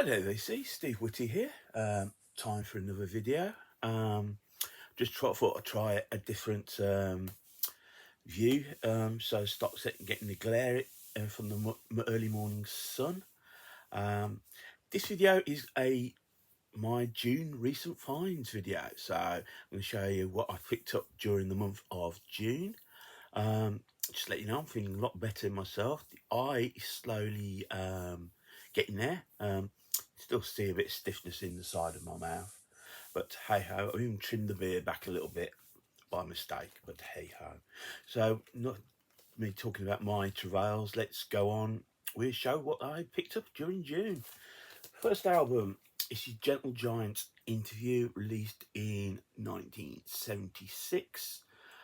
Hi there, VC. Steve Whitty here. Time for another video. Thought I'd try a different view. So stop getting the glare from the early morning sun. This video is my June recent finds video. So I'm going to show you what I picked up during the month of June. Just let you know, I'm feeling a lot better myself. The eye is slowly getting there. Still see a bit of stiffness in the side of my mouth, but hey ho. I even trimmed the beard back a little bit by mistake, but hey ho. So not me talking about my travails, let's go on. We'll show what I picked up during June. First album is the Gentle Giant Interview, released in 1976.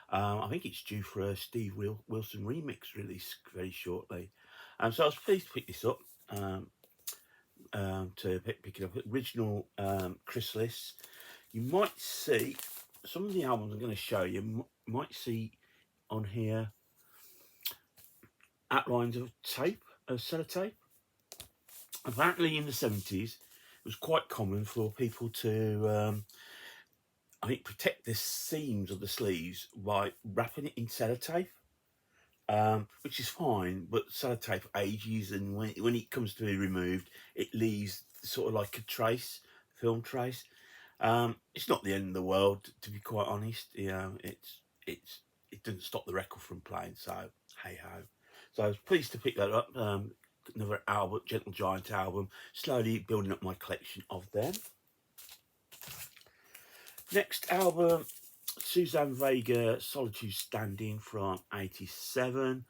I think it's due for a Steve Wilson remix release very shortly. So I was pleased to pick this up. To pick it up, original chrysalis. You might see some of the albums I'm going to show you. Might see on here outlines of sellotape. Apparently, in the 70s, it was quite common for people to, I think, protect the seams of the sleeves by wrapping it in sellotape. Which is fine, but sellotape ages, and when it comes to be removed, it leaves sort of like a film trace. It's not the end of the world, to be quite honest. It doesn't stop the record from playing, so hey ho. So I was pleased to pick that up. Another album, Gentle Giant album, slowly building up my collection of them. Next album, Suzanne Vega, Solitude Standing, from '87.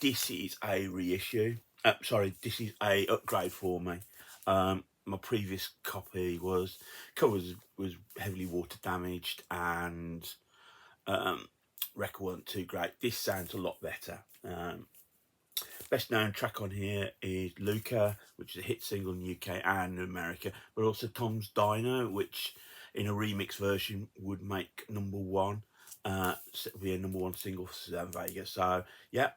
This is a reissue. This is a upgrade for me. My previous copy was heavily water damaged, and record wasn't too great. This sounds a lot better. Best known track on here is Luca, which is a hit single in the UK and America, but also Tom's Diner, which in a remix version would make #1, be a #1 single for Suzanne Vega. So yeah,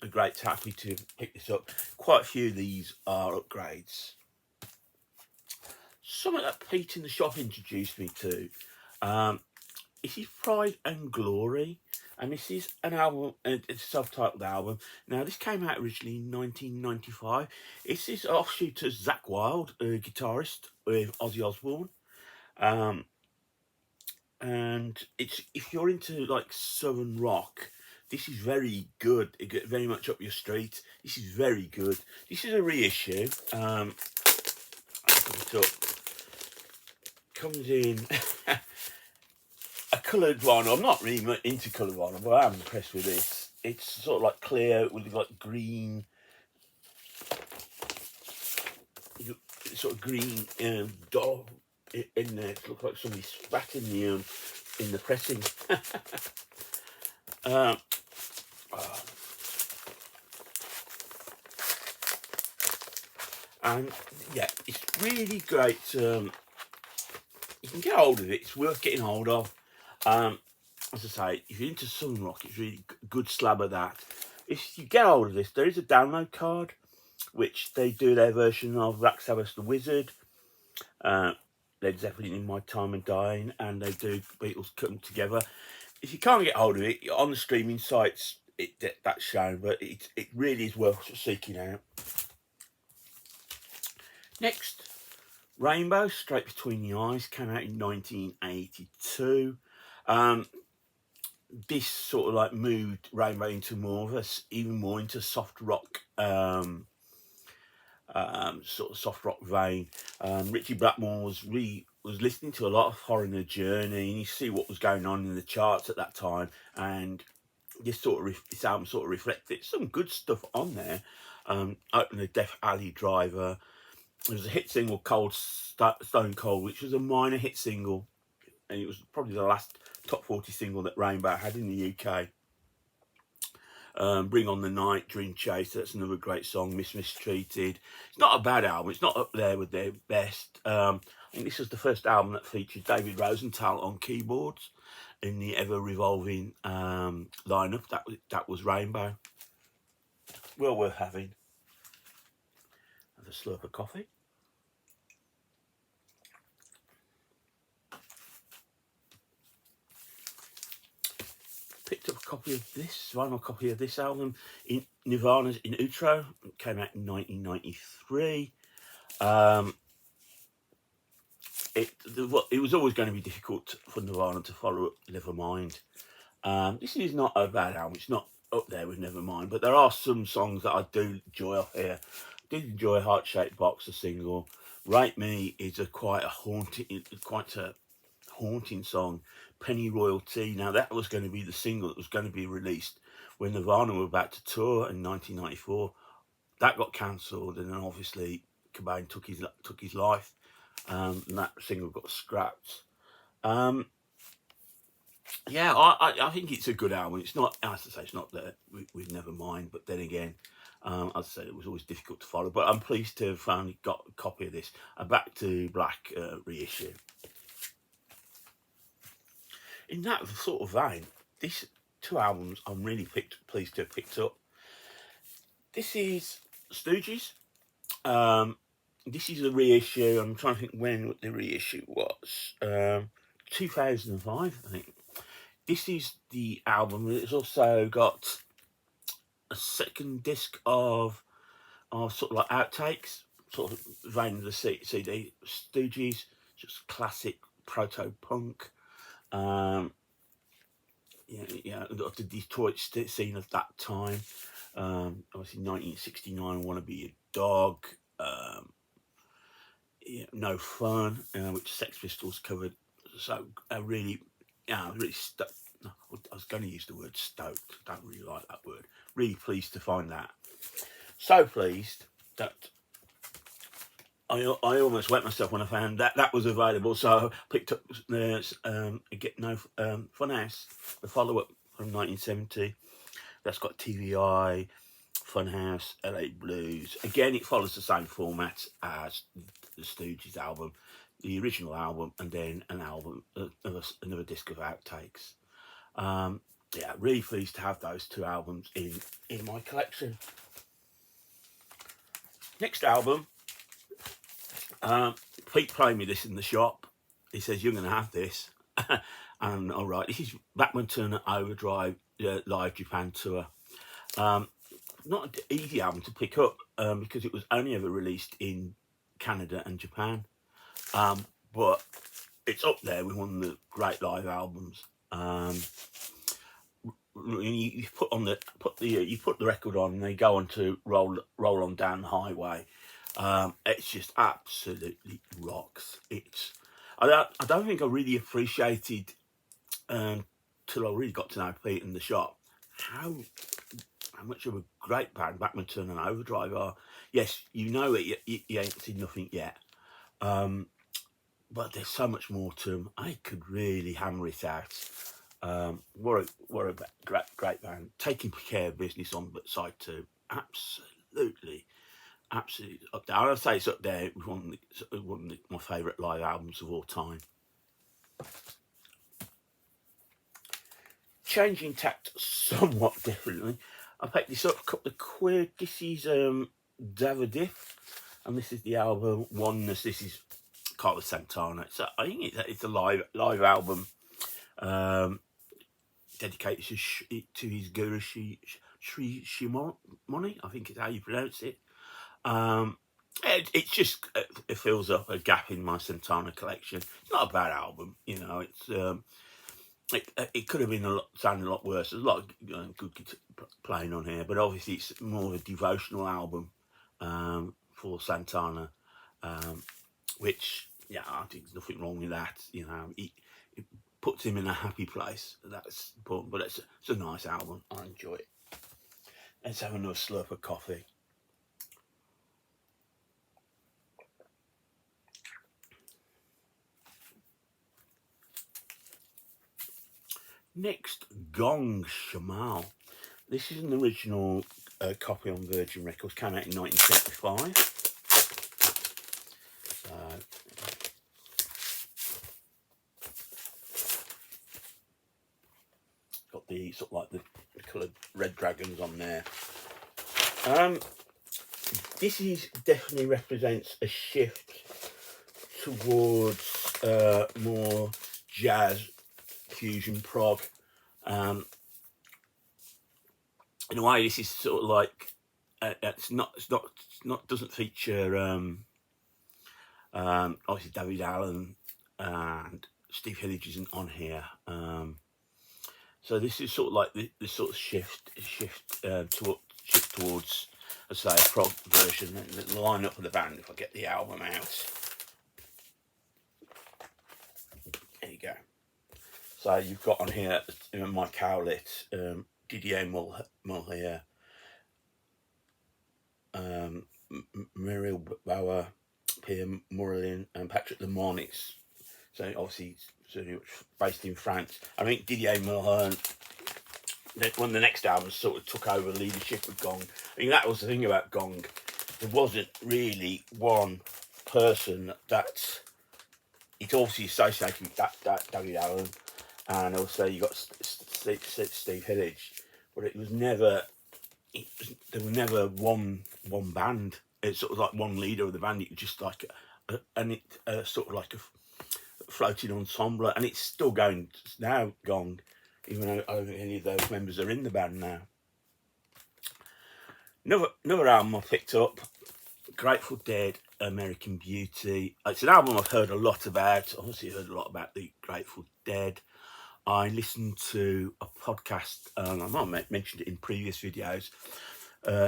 a great happy to pick this up. Quite a few of these are upgrades. Something that Pete in the shop introduced me to. This is Pride and Glory, and this is an album, it's a self-titled album. Now, this came out originally in 1995. This is offshoot of Zakk Wylde, a guitarist with Ozzy Osbourne. And it's, if you're into like southern rock, this is very good. It gets very much up your street. This is very good. This is a reissue. I'll put it up. Comes in a coloured vinyl. I'm not really much into coloured vinyl, but I am impressed with this. It's sort of like clear with like green, sort of green dot in there. It looks like somebody spat in the pressing. And yeah, it's really great. You can get hold of it. It's worth getting hold of. As I say, if you're into southern rock, it's really good slab of that. If you get hold of this, there is a download card, which they do their version of Black Sabbath The Wizard, Led Zeppelin In My Time and Dying, and they do Beatles Come Together. If you can't get hold of it, on the streaming sites, that's shown, but it really is worth seeking out. Next, Rainbow, Straight Between the Eyes, came out in 1982. This sort of like moved Rainbow into even more into soft rock, sort of soft rock vein. Ritchie Blackmore was listening to a lot of Foreigner Journey, and you see what was going on in the charts at that time, and this album sort of reflected some good stuff on there. Open the Death Alley Driver. There was a hit single called Stone Cold, which was a minor hit single, and it was probably the last top 40 single that Rainbow had in the UK. Bring On the Night, Dream Chaser, that's another great song. Mistreated. It's not a bad album. It's not up there with their best. I think this was the first album that featured David Rosenthal on keyboards in the ever-revolving lineup. That was Rainbow. Well worth having. Have a slurp of coffee. copy of this, vinyl copy of this album, in Nirvana's In Utero. It came out in 1993. It was always going to be difficult for Nirvana to follow up Nevermind. This is not a bad album. It's not up there with Nevermind, but there are some songs that I do enjoy off here. I did enjoy Heart Shaped Box, the single. Rape Me is quite a haunting song. Penny Royalty. Now that was going to be the single that was going to be released when Nirvana were about to tour in 1994. That got cancelled, and then obviously Cobain took his life, and that single got scrapped. Yeah, I think it's a good album. It's not, as I say, it's not there with Nevermind, but then again, as I said, it was always difficult to follow. But I'm pleased to have finally got a copy of this, a Back to Black reissue. In that sort of vein, these two albums I'm really pleased to have picked up. This is Stooges. This is a reissue. I'm trying to think when the reissue was. 2005, I think. This is the album. It's also got a second disc of sort of like outtakes, sort of vein of the CD. Stooges, just classic proto-punk. The Detroit scene of that time. Obviously 1969, Wanna Be a Dog. No Fun, which Sex Pistols covered. So really stoked. I was going to use the word stoked. I don't really like that word. Really pleased to find that. So pleased that I almost wet myself when I found that was available. So I picked up Get No Funhouse, the follow-up from 1970. That's got TVI, Funhouse, LA Blues. Again, it follows the same format as the Stooges album, the original album, and then an album, another disc of outtakes. Yeah, really pleased to have those two albums in my collection. Next album, Pete played me this in the shop. He says, "You're going to have this." And all right, this is Bachman Turner Overdrive Live Japan Tour. Not an easy album to pick up because it was only ever released in Canada and Japan. But it's up there with one of the great live albums. You put the record on, and they go on to roll on down the highway. It's just absolutely rocks. I don't think I really appreciated till I really got to know Pete in the shop how much of a great band Bachman Turner and Overdrive are. Yes, you know it. You ain't seen nothing yet. But there's so much more to them. I could really hammer it out. What a great band. Taking Care of Business on side 2. Absolutely up there. I'd say it's up there with one of my favourite live albums of all time. Changing tact somewhat differently. I picked this up a couple of quid. This is Davidiff, and this is the album Oneness. This is Carlos Santana. So I think it's a live album dedicated to his guru Sri Shimoni. I think is how you pronounce it. It's just it fills up a gap in my Santana collection. It's not a bad album, you know. It's it could have been sounding a lot worse. There's a lot of good playing on here, but obviously it's more of a devotional album for Santana, which I think there's nothing wrong with that. You know, it puts him in a happy place. That's important, but it's a nice album. I enjoy it. Let's have another slurp of coffee. Next, Gong Shamal. This is an original copy on Virgin Records. Came out in 1975. Got the sort of like the coloured red dragons on there. This definitely represents a shift towards more jazz, fusion, prog. in a way, this is sort of like it's not doesn't feature obviously David Allen and Steve Hillage isn't on here. So this is sort of like this sort of shift towards, let's say, a prog version. The line up of the band, if I get the album out. There you go. So you've got on here Mike Howlett, Didier Mulher, Muriel Bauer, Pierre Morelin, and Patrick Lemonis. So obviously based in France. I think Didier Mulher, when the next album sort of took over leadership of Gong. I mean, that was the thing about Gong. There wasn't really one person that it's obviously associated with that David Allen, and also you got Steve Hillage, but it was never. There was never one band. It's sort of like one leader of the band. It was just like sort of like a floating ensemble, and it's still going now. Gong, even though I don't think any of those members are in the band now. Another album I picked up, Grateful Dead, American Beauty. It's an album I've heard a lot about. Obviously, heard a lot about the Grateful Dead. I listened to a podcast, I might have mentioned it in previous videos,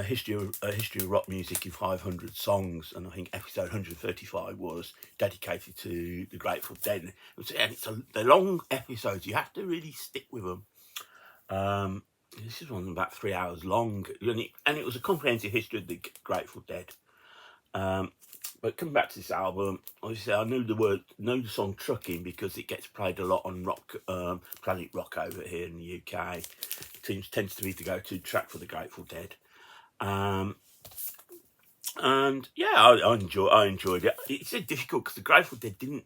history of rock music in 500 songs, and I think episode 135 was dedicated to the Grateful Dead. They're long episodes. You have to really stick with them. This is one about 3 hours long, and it was a comprehensive history of the Grateful Dead. But coming back to this album, obviously I knew the song Trucking because it gets played a lot on Planet Rock over here in the UK. It tends to be the go-to track for the Grateful Dead. And yeah, I enjoyed it. It's so difficult because the Grateful Dead they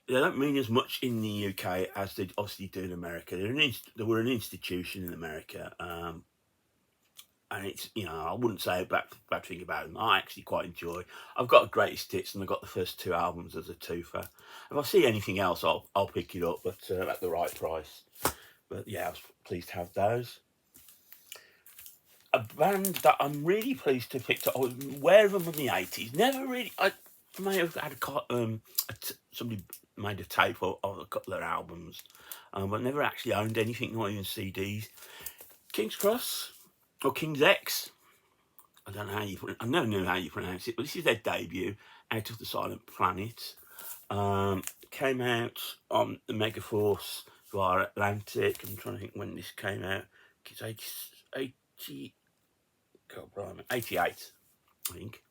don't mean as much in the UK as they obviously do in America. They were an institution in America. And it's, I wouldn't say a bad thing about them. I actually quite enjoy. I've got a greatest hits, and I've got the first 2 albums as a twofer. If I see anything else, I'll pick it up, but at the right price. But yeah, I was pleased to have those. A band that I'm really pleased to have picked up. I was aware of them in the 80s. Never really. I may have had somebody made a tape of a couple of their albums, but never actually owned anything, not even CDs. King's Cross. Or King's X. I don't know how I never knew how you pronounce it, but this is their debut, Out of the Silent Planet. Came out on the Megaforce via Atlantic. I'm trying to think when this came out. It's 88, I think.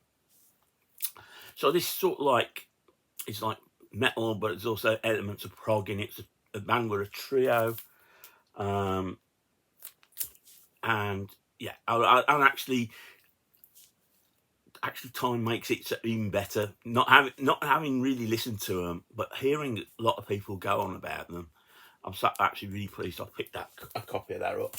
So this sort of like, it's like metal, but there's also elements of prog in it. It's a band with a trio. And yeah, and actually time makes it even better. Not having really listened to them, but hearing a lot of people go on about them, I'm actually really pleased I picked a copy of that up.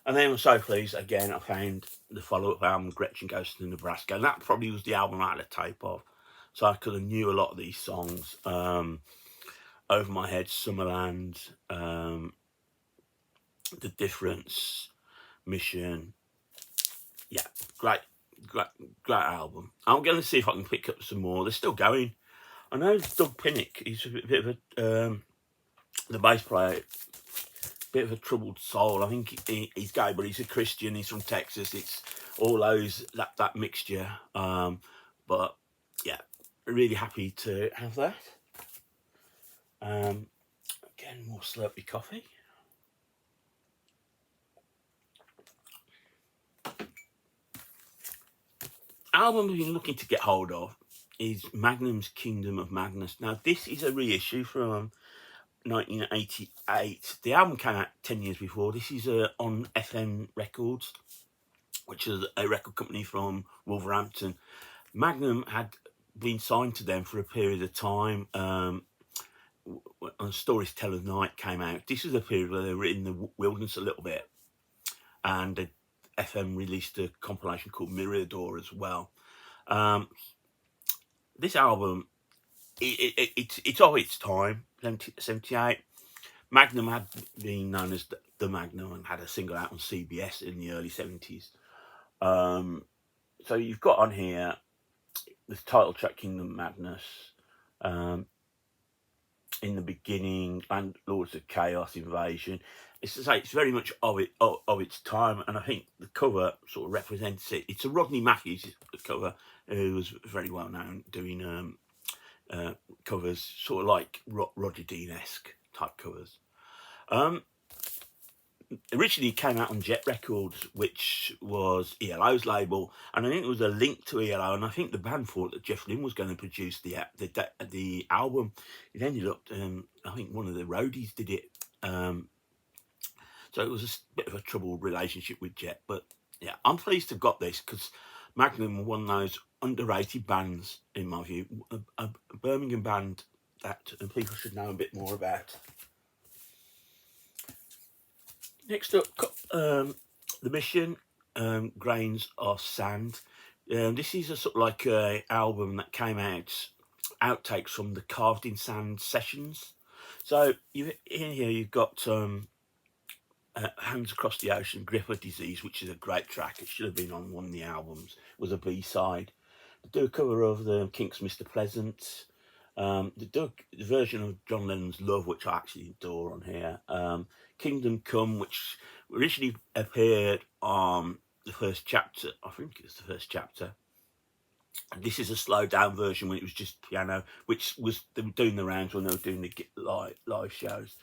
And then I'm so pleased again I found the follow-up album Gretchen Goes to Nebraska, and that probably was the album I had a tape of, so I could have knew a lot of these songs. Over My Head, Summerland, The Difference, Mission. Yeah, great album. I'm going to see if I can pick up some more. They're still going. I know Doug Pinnick, he's a bit of a the bass player, bit of a troubled soul. I think he's gay, but he's a Christian. He's from Texas. It's all those that mixture. But yeah, really happy to have that. Again, more Slurpee coffee. Album I've been looking to get hold of is Magnum's Kingdom of Madness. Now, this is a reissue from 1988. The album came out 10 years before. This is on FM Records, which is a record company from Wolverhampton. Magnum had been signed to them for a period of time. When Storyteller's Night came out, this was a period where they were in the wilderness a little bit, and FM released a compilation called Mirador as well. This album, it's of its time, 78. Magnum had been known as the after Magnum and had a single out on CBS in the early 70s. So you've got on here this title track, Kingdom Madness, In the Beginning, and Lords of Chaos, Invasion. It's to say, it's very much of its time, and I think the cover sort of represents it. It's a Rodney Matthews cover, who was very well known doing covers, sort of like Roger Dean-esque type covers. Originally came out on Jet Records, which was ELO's label, and I think there was a link to ELO, and I think the band thought that Jeff Lynne was going to produce the album. It ended up, I think one of the roadies did it, so it was a bit of a troubled relationship with Jet. But yeah, I'm pleased to have got this, because Magnum were one of those underrated bands, in my view, a Birmingham band that people should know a bit more about. Next up, The Mission, Grains of Sand. This is a sort of like a album that came out, outtakes from the Carved in Sand sessions. So in here you've got Hands Across the Ocean, Grip of Disease, which is a great track. It should have been on one of the albums. It was a B-side. They do a cover of the Kinks' Mr. Pleasant. They do a version of John Lennon's Love, which I actually adore, on here. Kingdom Come, which originally appeared on the first chapter. I think it's the first chapter. And this is a slowed down version when it was just piano, which was them doing the rounds when they were doing the live shows.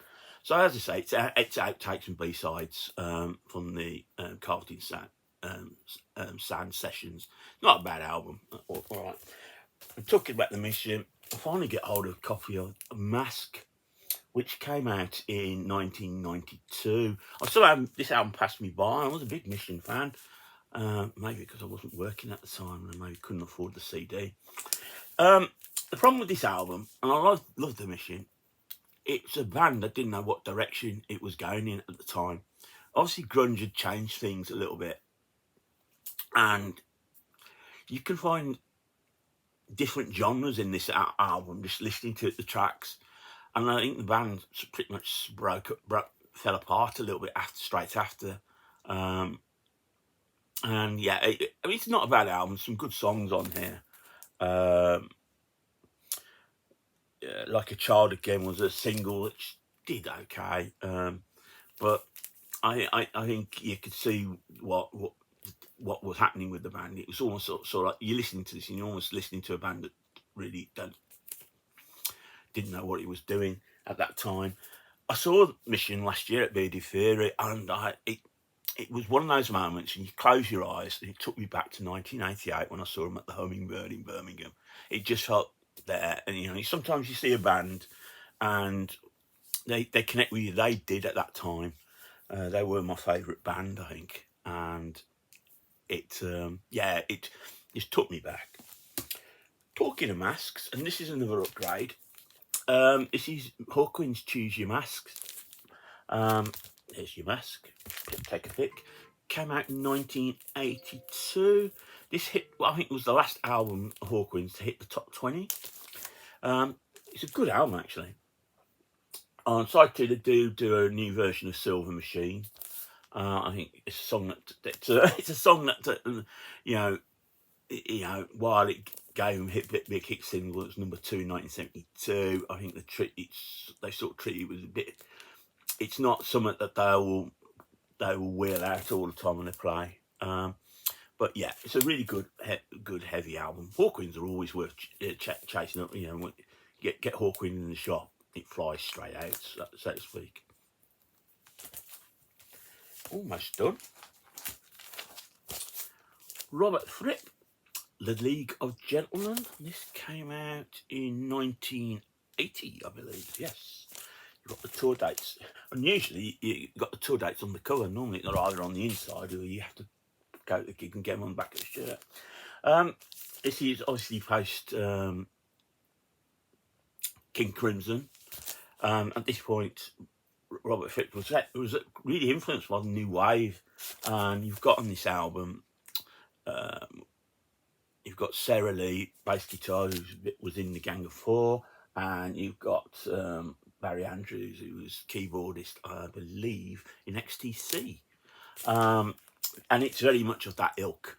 So as I say, it's outtakes and B-sides from the Carved in Sand sessions. Not a bad album. All right. I'm talking about The Mission. I finally get hold of a copy of Mask, which came out in 1992. I still haven't, this album passed me by. I was a big Mission fan, maybe because I wasn't working at the time and I maybe couldn't afford the CD. The problem with this album, and I love The Mission, it's a band that didn't know what direction it was going in at the time. Obviously, grunge had changed things a little bit, and you can find different genres in this album just listening to the tracks. And I think the band pretty much fell apart a little bit straight after. And yeah, I mean, it's not a bad album. Some good songs on here. Like a Child Again was a single which did okay, but I think you could see what was happening with the band. It was almost sort of like you're listening to this and you're almost listening to a band that really didn't know what he was doing at that time. I saw Mission last year at Beardy Theory, and it was one of those moments, and you close your eyes, and it took me back to 1988 when I saw them at the Hummingbird in Birmingham. It just felt there, and you know, sometimes you see a band, and they connect with you. They did at that time. They were my favourite band, I think, and it just took me back. Talking of masks, and this is another upgrade. This is Hawkwind Choose Your Masks. There's your mask. Take a pic. Came out in 1982. This hit, well, I think it was the last album of Hawkwind to hit the top 20. It's a good album, actually. On side 2, they do a new version of Silver Machine. I think it's a song it's a song that you know, while it gave them big hit single, it was number 2 in 1972. I think they sort of treat it with a bit. It's not something that they will wheel out all the time when they play. But yeah, it's a really good heavy album. Hawkwinds are always worth chasing up. You know, get Hawkwind in the shop, it flies straight out, so to speak. Almost done. Robert Fripp, The League of Gentlemen. This came out in 1980, I believe. Yes. You've got the tour dates. And usually you've got the tour dates on the cover. Normally they're either on the inside or you have to go to the gig and get them on the back of the shirt. This is obviously post King Crimson. At this point, Robert Fripp was really influenced by the new wave, and you've got on this album, you've got Sarah Lee, bass guitar, who was in the Gang of Four, and you've got Barry Andrews, who was keyboardist, I believe, in XTC. And it's very much of that ilk,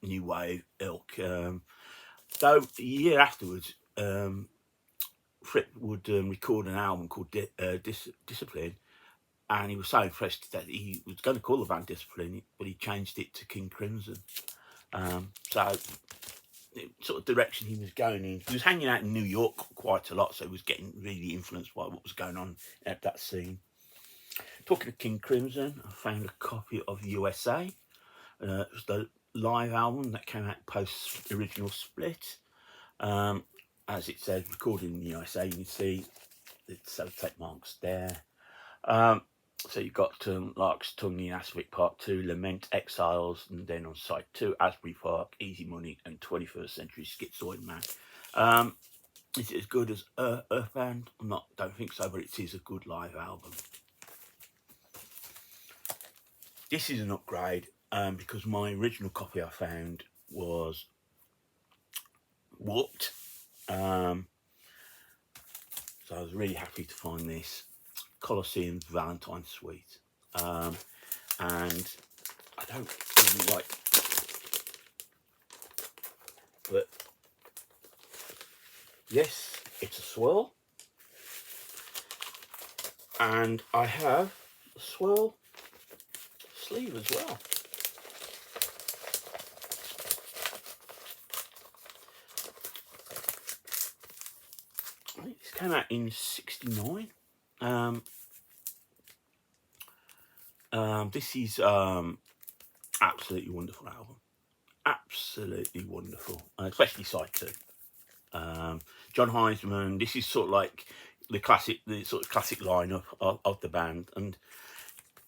new wave ilk. Though a year afterwards, Fripp would record an album called Discipline, and he was so impressed that he was going to call the band Discipline, but he changed it to King Crimson. So sort of direction he was going in. He was hanging out in New York quite a lot, so he was getting really influenced by what was going on at that scene. Talking of King Crimson, I found a copy of USA. It was the live album that came out post original split. As it says, recorded in the USA. You can see the sellotape marks there. So you've got Lark's Tongue in Aspect Part 2, Lament, Exiles, and then on side 2, Asbury Park, Easy Money, and 21st Century Schizoid Man. Is it as good as Earthbound? Don't think so, but it is a good live album. This is an upgrade because my original copy I found was warped. So I was really happy to find this. Colosseum's Valentine Suite, and I don't really like, but yes, it's a swirl, and I have a swirl sleeve as well. I think this came out in '69. This is absolutely wonderful album, absolutely wonderful, especially side 2. John Heisman. This is sort of like the sort of classic lineup of the band, and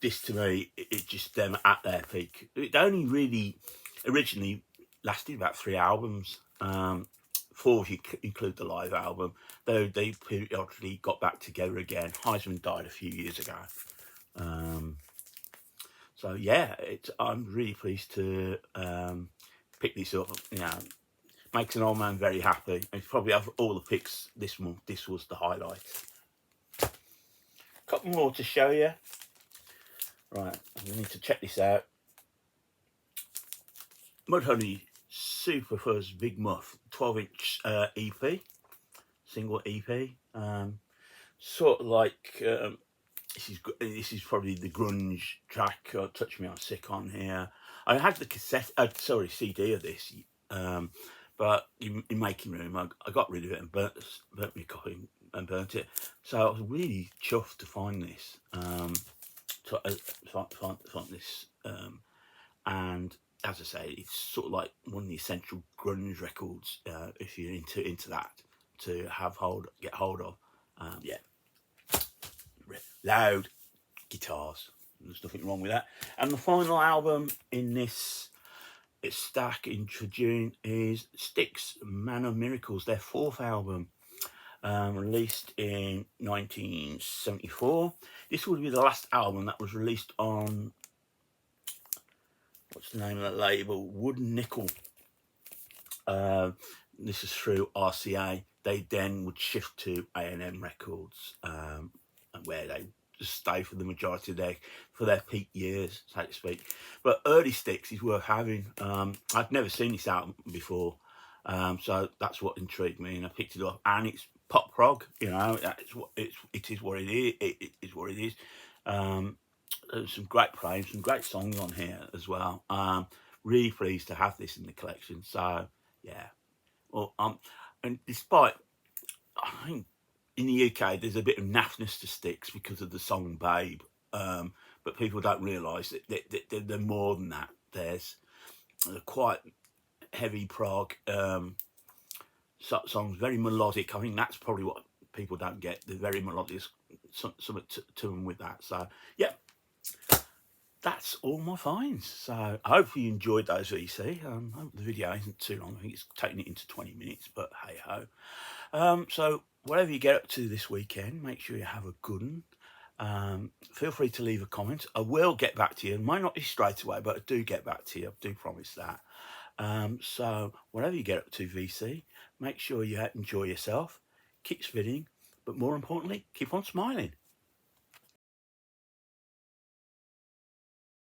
this to me, it's just them at their peak. It only really originally lasted about 3 albums. 4 if you include the live album, though they periodically got back together again. Heisman died a few years ago. So yeah, I'm really pleased to pick this up. You know, makes an old man very happy. And probably of all the picks this month, this was the highlight. Couple more to show you. Right, we need to check this out. Mudhoney Super Fuzz Big Muff 12-inch EP, single EP. Sort of like this is probably the grunge track. Touch Me I'm Sick on here. I had the CD of this, but in making room I got rid of it and burnt my copy and burnt it. So I was really chuffed to find this. Find this, and as I say, it's sort of like one of the essential grunge records if you're into that to get hold of. Yeah, loud guitars. There's nothing wrong with that. And the final album in this stack in June is Styx, Man of Miracles, their 4th album, released in 1974. This would be the last album that was released on, what's the name of that label? Wooden Nickel. This is through RCA. They then would shift to A&M Records, where they just stay for the majority of their peak years, so to speak. But early Styx is worth having. I'd never seen this album before, so that's what intrigued me, and I picked it up. And it's pop prog, you know. It is what it is. It is what it is. There's some great playing, some great songs on here as well. Really pleased to have this in the collection. So yeah, well, and despite, I think in the UK there's a bit of naffness to Styx because of the song Babe, but people don't realise that they're more than that. There's quite heavy prog songs, very melodic. I think that's probably what people don't get. They're very melodic, something to them with that. So yeah, that's all my finds. So I hope you enjoyed those, VC. I hope the video isn't too long. I think it's taking it into 20 minutes, but hey ho. So whatever you get up to this weekend, make sure you have a good one. Feel free to leave a comment. I will get back to you. It might not be straight away, but I do get back to you. I do promise that. So whatever you get up to, VC, make sure you enjoy yourself. Keep spinning. but more importantly, keep on smiling.